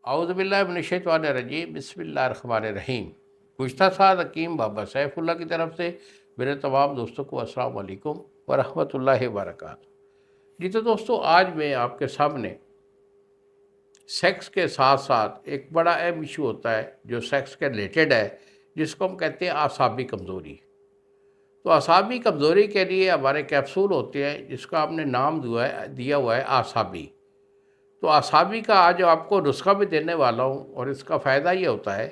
औज़ुबिल्लाहि बिस्मिल्लाहिर्रहमानिर्रहीम। गुज़श्ता साल हकीम बाबा सैफुल्लाह की तरफ से मेरे तमाम दोस्तों को अस्सलाम वालेकुम व रहमतुल्लाहि व बरकातहू। जी तो दोस्तों, आज मैं आपके सामने सेक्स के साथ साथ एक बड़ा अहम इशू होता है जो सेक्स के रिलेटेड है, जिसको हम कहते हैं आसाबी कमज़ोरी। तो आसाबी कमज़ोरी के लिए हमारे कैप्सूल होते हैं जिसका हमने नाम दिया हुआ है आसाबी। तो आसाबी का आज आपको नुस्खा भी देने वाला हूँ, और इसका फ़ायदा ये होता है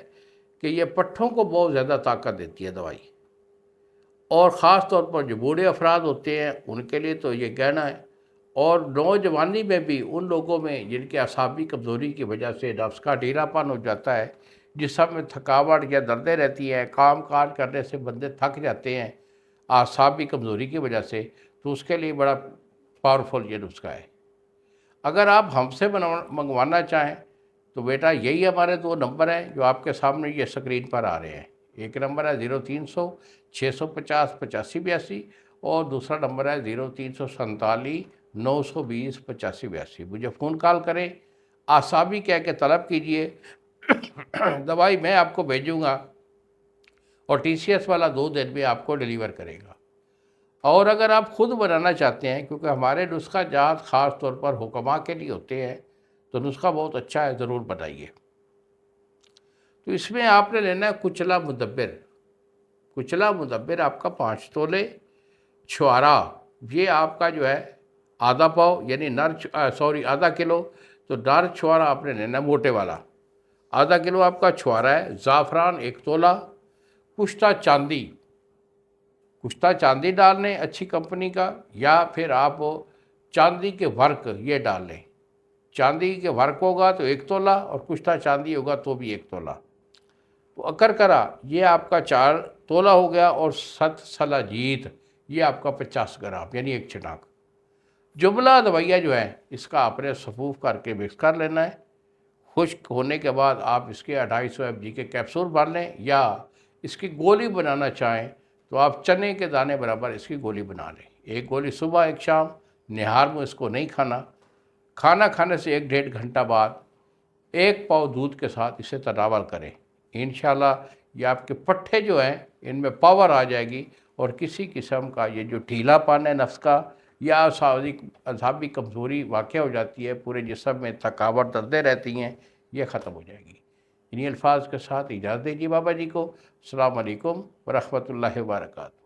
कि ये पट्ठों को बहुत ज़्यादा ताकत देती है दवाई, और ख़ास तौर पर जो बूढ़े अफराद होते हैं उनके लिए तो ये कहना है, और नौजवानी में भी उन लोगों में जिनके आसाबी कमज़ोरी की वजह से नफ्स का ढीलापन हो जाता है, जिस्म में थकावट या दर्दें रहती हैं, काम काज करने से बंदे थक जाते हैं आसाबी कमज़ोरी की वजह से, तो उसके लिए बड़ा पावरफुल ये नुस्खा है। अगर आप हमसे मंगवाना चाहें तो बेटा यही हमारे दो नंबर हैं जो आपके सामने ये स्क्रीन पर आ रहे हैं। एक नंबर है 0300 650 85 82, और दूसरा नंबर है 0347 920 85 82। मुझे फ़ोन कॉल करें, आसाबी कह के तलब कीजिए। दवाई मैं आपको भेजूँगा और TCS वाला 2 दिन में आपको डिलीवर करेगा। और अगर आप ख़ुद बनाना चाहते हैं, क्योंकि हमारे नुस्खा जात ख़ास तौर पर हुक्मा के लिए होते हैं, तो नुस्खा बहुत अच्छा है, ज़रूर बनाइए। तो इसमें आपने लेना है कुचला मुदब्बिर। कुचला मुदब्बिर आपका 5 तोले। छुआरा ये आपका जो है आधा पाव, यानी आधा किलो। तो नर छुआरा आपने लेना है मोटे वाला, आधा किलो आपका छुआरा है। ज़ाफ़रान 1 तोला। कुश्ता चांदी, कुश्ता चांदी डाल लें अच्छी कंपनी का, या फिर आप चांदी के वर्क ये डाल लें। चांदी के वर्क होगा तो 1 तोला, और कुश्ता चांदी होगा तो भी 1 तोला। तो अकर करा ये आपका 4 तोला हो गया, और 7 सलाजीत ये आपका 50 ग्राम, यानी 1 चनाक। जुमला दवाइयाँ जो है इसका आपने सफूफ करके मिक्स कर लेना है। खुश्क होने के बाद आप इसके 250 mg के कैप्सूल भर लें, या इसकी गोली बनाना चाहें तो आप चने के दाने बराबर इसकी गोली बना लें। 1 गोली सुबह 1 शाम। निहार में इसको नहीं खाना। खाना खाने से 1 डेढ़ घंटा बाद 1 पाव दूध के साथ इसे तनावल करें। इंशाल्लाह ये आपके पट्ठे जो हैं इनमें पावर आ जाएगी, और किसी किस्म का ये जो ढीलापन है नफ्स का, या असाबी कमज़ोरी वाक़ हो जाती है, पूरे जिस्म में थकावट दर्दें रहती हैं, ये ख़त्म हो जाएगी। इन्हीं अल्फाज के साथ इजाज़त दीजिए बाबा जी को। अस्सलाम वालेकुम व रहमतुल्लाहि व बरकातहू।